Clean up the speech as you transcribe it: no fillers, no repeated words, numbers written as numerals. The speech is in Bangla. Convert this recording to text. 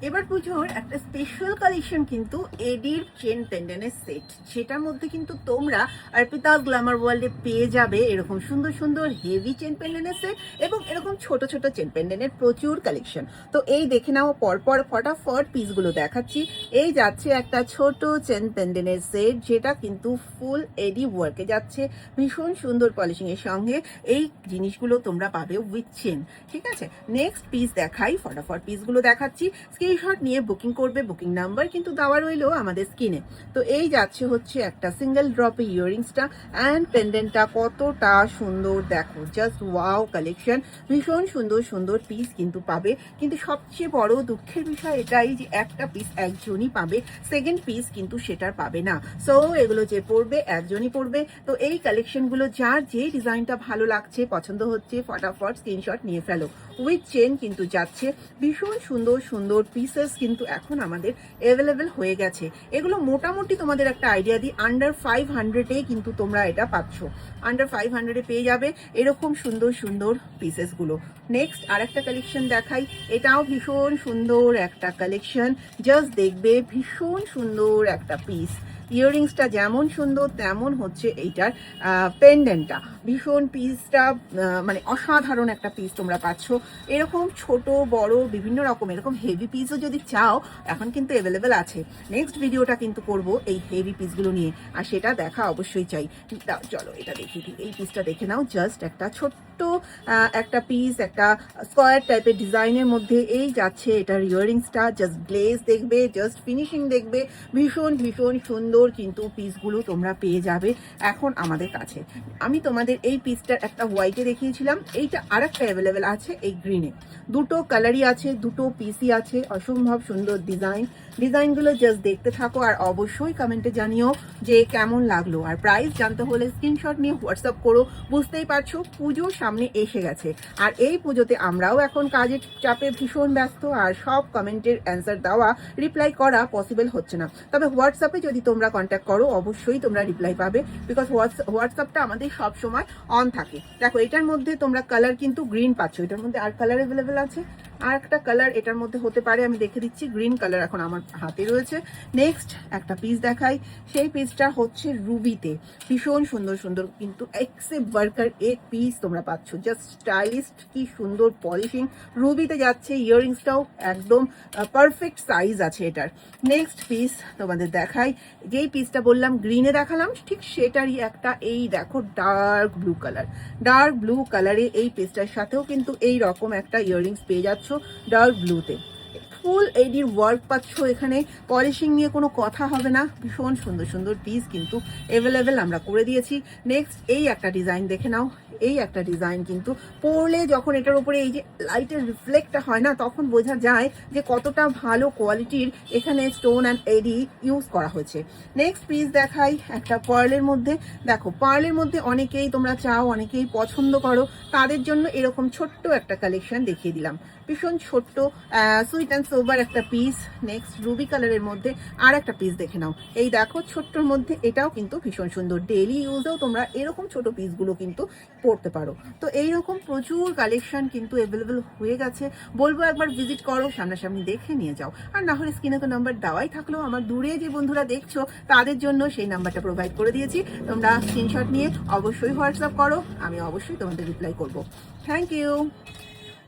এবার পুজোর একটা স্পেশাল কালেকশন কিন্তু এডির চেন পেন্ডেন্টের সেট, সেটার মধ্যে কিন্তু তোমরা অর্পিতা গ্ল্যামার ওয়ার্ল্ডে পেয়ে যাবে এরকম সুন্দর সুন্দর হেভি চেন পেন্ডেন্টের সেট এবং এরকম ছোট ছোট চেন পেন্ডেন্টের প্রচুর কালেকশন। তো এই দেখে নাও, পরপর ফটাফট পিসগুলো দেখাচ্ছি। এই যাচ্ছে একটা ছোট চেন পেন্ডেন্টের সেট, যেটা কিন্তু ফুল এডি ওয়ার্কে যাচ্ছে, ভীষণ সুন্দর পলিশিং এর সঙ্গে এই জিনিসগুলো তোমরা পাবে উইথ চেন। ঠিক আছে, নেক্সট পিস দেখাই, ফটাফট পিসগুলো দেখাচ্ছি। স্ক্রিনশট নিয়ে বুকিং করবে, বুকিং নাম্বার কিন্তু দেওয়া রইলো আমাদের স্ক্রিনে। তো এই যাচ্ছে হচ্ছে একটা সিঙ্গেল ড্রপে ইয়াররিংসটা অ্যান্ড পেন্ডেন্টটা কতটা সুন্দর দেখো, জাস্ট ওয়াও কালেকশন, ভীষণ সুন্দর সুন্দর পিস কিন্তু পাবে। কিন্তু সবচেয়ে বড় দুঃখের বিষয় এটাই যে একটা পিস একজনই পাবে, সেকেন্ড পিস কিন্তু সেটার পাবে না। সো এগুলো যে পড়বে একজনই পড়বে। তো এই কালেকশনগুলো যার যে ডিজাইনটা ভালো লাগছে, পছন্দ হচ্ছে, ফটাফট স্ক্রিনশট নিয়ে ফেলো। উইথ চেন কিন্তু যাচ্ছে, ভীষণ সুন্দর সুন্দর পিসেস কিন্তু এখন আমাদের অ্যাভেলেবেল হয়ে গেছে। এগুলো মোটামুটি তোমাদের একটা আইডিয়া দিই, আন্ডার 500-এ কিন্তু তোমরা এটা পাচ্ছ, আন্ডার 500-এ পেয়ে যাবে এরকম সুন্দর সুন্দর পিসেসগুলো। নেক্সট আর একটা কালেকশন দেখাই, এটাও ভীষণ সুন্দর একটা কালেকশন, জাস্ট দেখবে ভীষণ সুন্দর একটা পিস। ইয়াররিংসটা যেমন সুন্দর তেমন হচ্ছে এইটার পেন্ডেন্টটা, ভীষণ পিসটা মানে অসাধারণ একটা পিস তোমরা পাচ্ছ। এরকম ছোট বড় বিভিন্ন রকম এরকম হেভি পিসও যদি চাও এখন কিন্তু অ্যাভেলেবেল আছে। নেক্সট ভিডিওটা কিন্তু করব এই হেভি পিসগুলো নিয়ে, আর সেটা দেখা অবশ্যই চাই। চলো এটা দেখিয়ে দিই, এই পিসটা দেখে নাও, জাস্ট একটা ছোট্ট একটা পিস, একটা স্কোয়ার টাইপের ডিজাইনের মধ্যে এই যাচ্ছে এটার ইয়াররিংসটা, জাস্ট গ্লেজ দেখবে, জাস্ট ফিনিশিং দেখবে, ভীষণ ভীষণ সুন্দর কিন্তু পিসগুলো তোমরা পেয়ে যাবে এখন আমাদের কাছে। আমি তোমাদের এই পিসটার একটা হোয়াইটে দেখিয়েছিলাম, এইটা আর একটা অ্যাভেলেবেল আছে এই গ্রিনে। দুটো কালারই আছে, দুটো পিসই আছে, অসম্ভব সুন্দর ডিজাইনগুলো জাস্ট দেখতে থাকো আর অবশ্যই কমেন্টে জানিও যে কেমন লাগলো। আর প্রাইস জানতে হলে স্ক্রিনশট নিয়ে হোয়াটসঅ্যাপ করো। বুঝতেই পারছো পুজোর সামনে এসে গেছে, আর এই পুজোতে আমরাও এখন কাজের চাপে ভীষণ ব্যস্ত, আর সব কমেন্টের অ্যান্সার দেওয়া, রিপ্লাই করা পসিবল হচ্ছে না। তবে হোয়াটসঅ্যাপে যদি তোমরা কন্ট্যাক্ট করো অবশ্যই তোমরা রিপ্লাই পাবে, বিকজ হোয়াটসঅ্যাপটা আমাদের সব সময় অন থাকে। দেখো এটার মধ্যে তোমরা কালার কিন্তু গ্রিন পাচ্ছ, এটার মধ্যে আর কালার অ্যাভেলেবেল আছে, আর একটা কালার এটার মধ্যে হতে পারে, আমি দেখে দিচ্ছি। গ্রিন কালার এখন আমার হাতে রয়েছে। নেক্সট একটা পিস দেখাই, সেই পিসটা হচ্ছে রুবিতে, ভীষণ সুন্দর সুন্দর কিন্তু এক্সেপ্ট ওয়ার্কার এক পিস তোমরা পাচ্ছ, জাস্ট স্টাইলিস্ট, কি সুন্দর পলিশিং, রুবিতে যাচ্ছে। ইয়াররিংসটাও একদম পারফেক্ট সাইজ আছে এটার। নেক্সট পিস তোমাদের দেখাই, যেই পিসটা বললাম গ্রিনে দেখালাম ঠিক সেটারই একটা, এই দেখো ডার্ক ব্লু কালারে এই পিসটার সাথেও কিন্তু এই রকম একটা ইয়াররিংস পেয়ে যাচ্ছ ডার্ক ব্লুতে। ফুল এডির ওয়ার্ক পাচ্ছ এখানে, পলিশিং নিয়ে কোনো কথা হবে না, ভীষণ সুন্দর সুন্দর পিস কিন্তু অ্যাভেলেবেল আমরা করে দিয়েছি। নেক্সট এই একটা ডিজাইন দেখে নাও, এই একটা ডিজাইন কিন্তু পরলে যখন এটার উপরে এই যে লাইটের রিফ্লেক্টটা হয় না, তখন বোঝা যায় যে কতটা ভালো কোয়ালিটির এখানে স্টোন অ্যান্ড এডি ইউজ করা হয়েছে। নেক্সট পিস দেখাই একটা পার্লের মধ্যে। দেখো পার্লের মধ্যে অনেকেই তোমরা চাও, অনেকেই পছন্দ করো, তাদের জন্য এরকম ছোট্ট একটা কালেকশন দেখিয়ে দিলাম, ভীষণ ছোট্ট সুইট অ্যান্ড সোবার একটা পিস। নেক্সট রুবি কালারের মধ্যে আর একটা পিস দেখে নাও, এই দেখো ছোট্টর মধ্যে, এটাও কিন্তু ভীষণ সুন্দর, ডেইলি ইউজেও তোমরা এরকম ছোট পিসগুলো কিন্তু পড়তে পারো। তো এইরকম প্রচুর কালেকশন কিন্তু অ্যাভেলেবেল হয়ে গেছে, বলবো একবার ভিজিট করো, সামনাসামনি দেখে নিয়ে যাও। আর না হলে স্ক্রিনে তো নাম্বার দেওয়াই থাকলো, আমার দূরে যে বন্ধুরা দেখছো তাদের জন্য সেই নাম্বারটা প্রোভাইড করে দিয়েছি, তোমরা স্ক্রিনশট নিয়ে অবশ্যই হোয়াটসঅ্যাপ করো, আমি অবশ্যই তোমাদের রিপ্লাই করবো। Thank you.